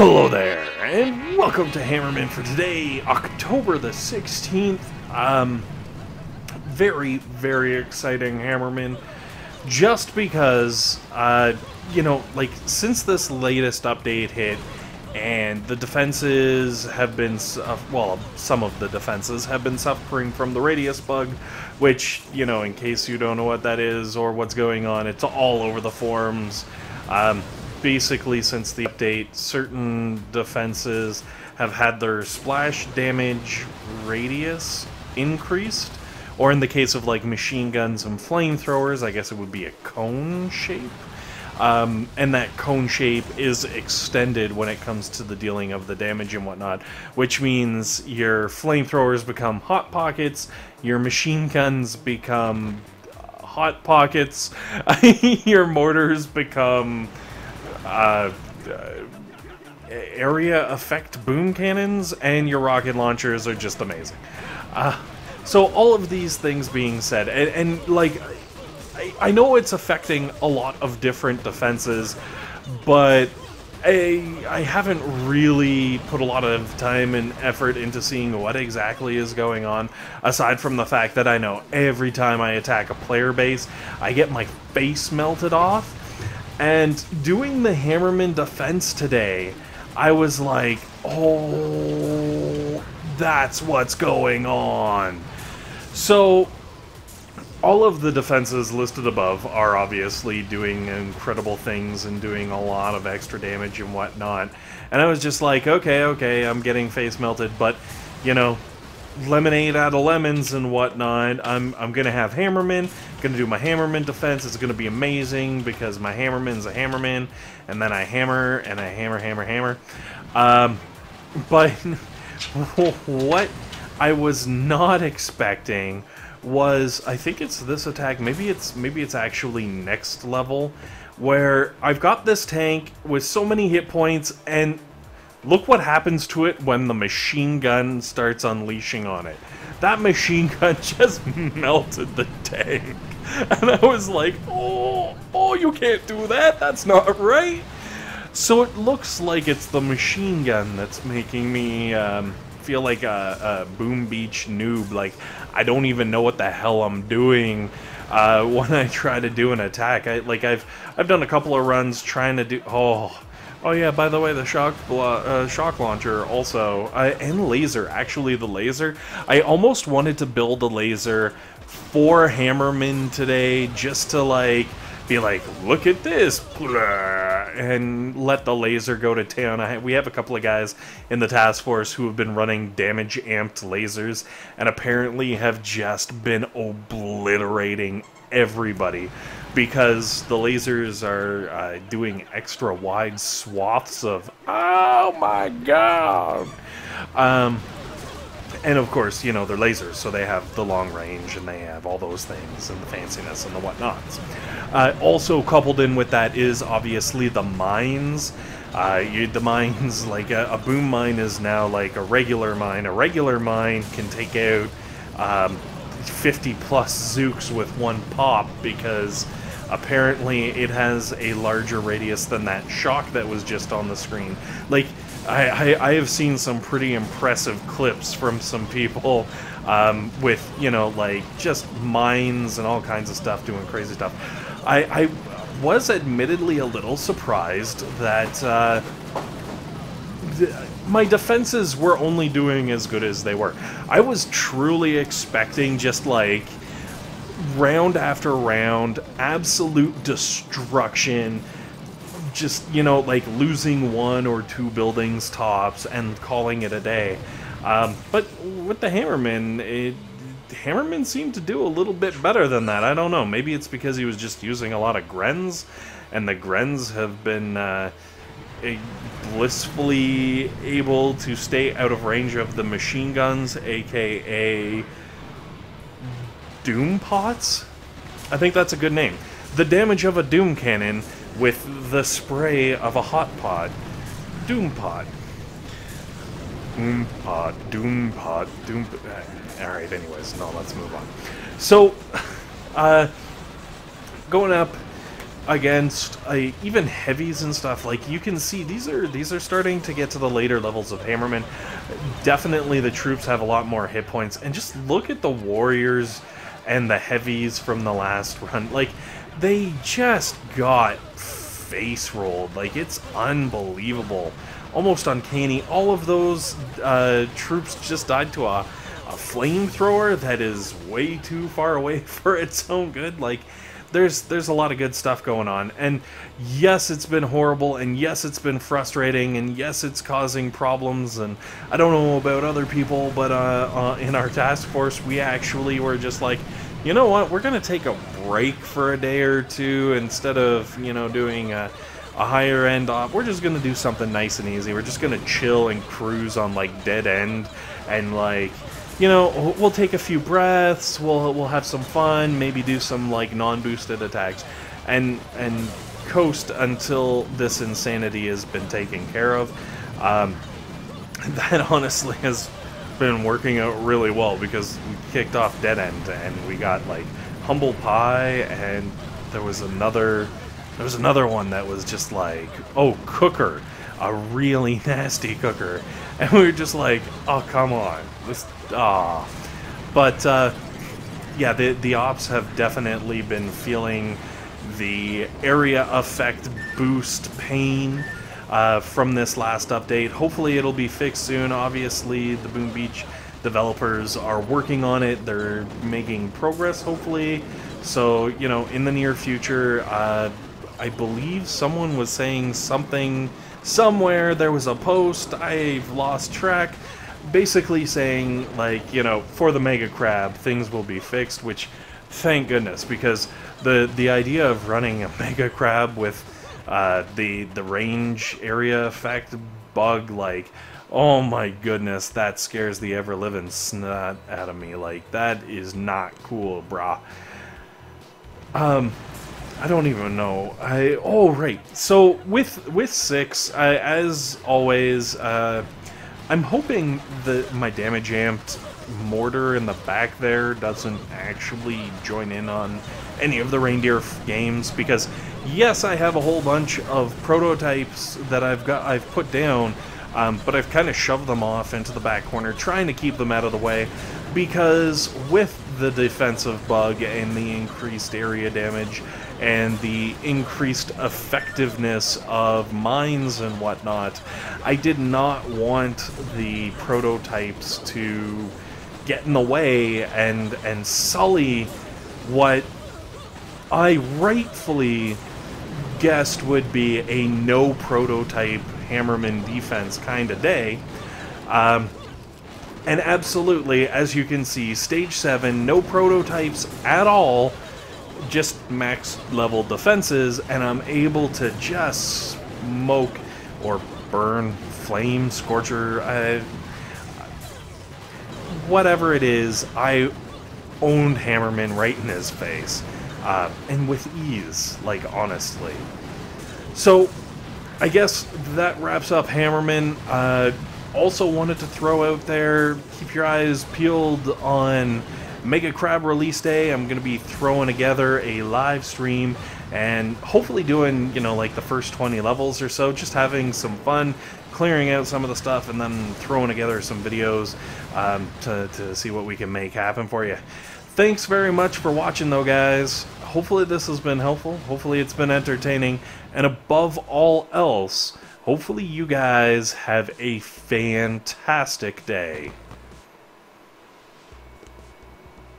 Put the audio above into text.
Hello there, and welcome to Hammerman for today, October the 16th. Very, very exciting Hammerman. Just because, since this latest update hit, and the defenses have been, some of the defenses have been suffering from the radius bug, which, in case you don't know what that is or what's going on, it's all over the forums. Basically, since the update, certain defenses have had their splash damage radius increased, or in the case of like machine guns and flamethrowers, I guess it would be a cone shape. And that cone shape is extended when it comes to the dealing of the damage and whatnot, which means your flamethrowers become hot pockets, your machine guns become hot pockets, your mortars become area effect boom cannons, and your rocket launchers are just amazing. So all of these things being said, and I know it's affecting a lot of different defenses, but I haven't really put a lot of time and effort into seeing what exactly is going on, aside from the fact that I know every time I attack a player base, I get my face melted off. And doing the Hammerman defense today, I was like, oh, that's what's going on. So, all of the defenses listed above are obviously doing incredible things and doing a lot of extra damage and whatnot. And I was just like, okay, I'm getting face melted, but, lemonade out of lemons and whatnot. I'm gonna have Hammerman, gonna do my Hammerman defense. It's gonna be amazing because my Hammerman's a Hammerman, and then I hammer and I hammer. But what I was not expecting was, I think it's this attack, maybe it's actually next level, where I've got this tank with so many hit points, and look what happens to it when the machine gun starts unleashing on it. That machine gun just melted the tank. And I was like, oh, you can't do that. That's not right. So it looks like it's the machine gun that's making me feel like a Boom Beach noob. Like, I don't even know what the hell I'm doing when I try to do an attack. I've done a couple of runs trying to do... Oh yeah, by the way, the shock launcher also, and laser, actually the laser. I almost wanted to build a laser for Hammerman today, just to be like, look at this, and let the laser go to town. We have a couple of guys in the task force who have been running damage amped lasers, and apparently have just been obliterating everybody, because the lasers are doing extra wide swaths of, oh my god! And of course, they're lasers, so they have the long range, and they have all those things, and the fanciness, and the whatnots. Also coupled in with that is, obviously, the mines. The mines, like a boom mine is now like a regular mine. A regular mine can take out 50 plus Zooks with one pop, because apparently it has a larger radius than that shock that was just on the screen. Like, I have seen some pretty impressive clips from some people with, just mines and all kinds of stuff doing crazy stuff. I was admittedly a little surprised that my defenses were only doing as good as they were. I was truly expecting just round after round, absolute destruction, just, losing one or two buildings tops and calling it a day. But with the Hammerman, Hammerman seemed to do a little bit better than that. I don't know, maybe it's because he was just using a lot of Grens, and the Grens have been blissfully able to stay out of range of the machine guns, aka Doom Pots? I think that's a good name. The damage of a Doom Cannon with the spray of a hot pot. Doom Pot. Doom Pot, Doom Pot, Doom... Alright, anyways, no, let's move on. So, going up, against even heavies and stuff, like you can see these are starting to get to the later levels of Hammerman. Definitely the troops have a lot more hit points, and just look at the warriors and the heavies from the last run. Like, they just got face rolled. Like, it's unbelievable, almost uncanny. All of those troops just died to a flamethrower that is way too far away for its own good. Like, there's a lot of good stuff going on, and yes, it's been horrible, and yes, it's been frustrating, and yes, it's causing problems, and I don't know about other people, but in our task force, we actually were just like, you know what, we're gonna take a break for a day or two instead of, you know, doing a higher end op. We're just gonna do something nice and easy. We're just gonna chill and cruise on, like, dead end, and, like, you know, we'll take a few breaths, we'll have some fun, maybe do some, like, non-boosted attacks, and coast until this insanity has been taken care of. That honestly has been working out really well, because we kicked off Dead End, and we got, like, Humble Pie, and there was another one that was just like, oh, Cooker, a really nasty Cooker, and we were just like, oh, come on, this, but yeah, the ops have definitely been feeling the area effect boost pain from this last update. Hopefully it'll be fixed soon. Obviously the Boom Beach developers are working on it. They're making progress, hopefully. So, you know, in the near future, I believe someone was saying something somewhere. There was a post, I've lost track, basically saying, like, you know, for the Mega Crab, things will be fixed, which, thank goodness, because the idea of running a Mega Crab with the range area effect bug, like, oh my goodness, that scares the ever-living snot out of me. Like, that is not cool, brah. I don't even know. Oh, right. So, with 6, as always, I'm hoping that my damage amped mortar in the back there doesn't actually join in on any of the reindeer games, because yes, I have a whole bunch of prototypes that I've put down, but I've kind of shoved them off into the back corner, trying to keep them out of the way, because with the defensive bug and the increased area damage and the increased effectiveness of mines and whatnot, I did not want the prototypes to get in the way and sully what I rightfully guessed would be a no prototype Hammerman defense kind of day. And absolutely, as you can see, Stage 7, no prototypes at all, just max level defenses, and I'm able to just smoke or burn, flame, Scorcher, whatever it is. I owned Hammerman right in his face, and with ease, like, honestly. So, I guess that wraps up Hammerman. Also wanted to throw out there, keep your eyes peeled on Mega Crab release day. I'm going to be throwing together a live stream and hopefully doing, you know, like the first 20 levels or so, just having some fun, clearing out some of the stuff, and then throwing together some videos to see what we can make happen for you. Thanks very much for watching, though, guys. Hopefully this has been helpful. Hopefully it's been entertaining. And above all else, hopefully you guys have a fantastic day.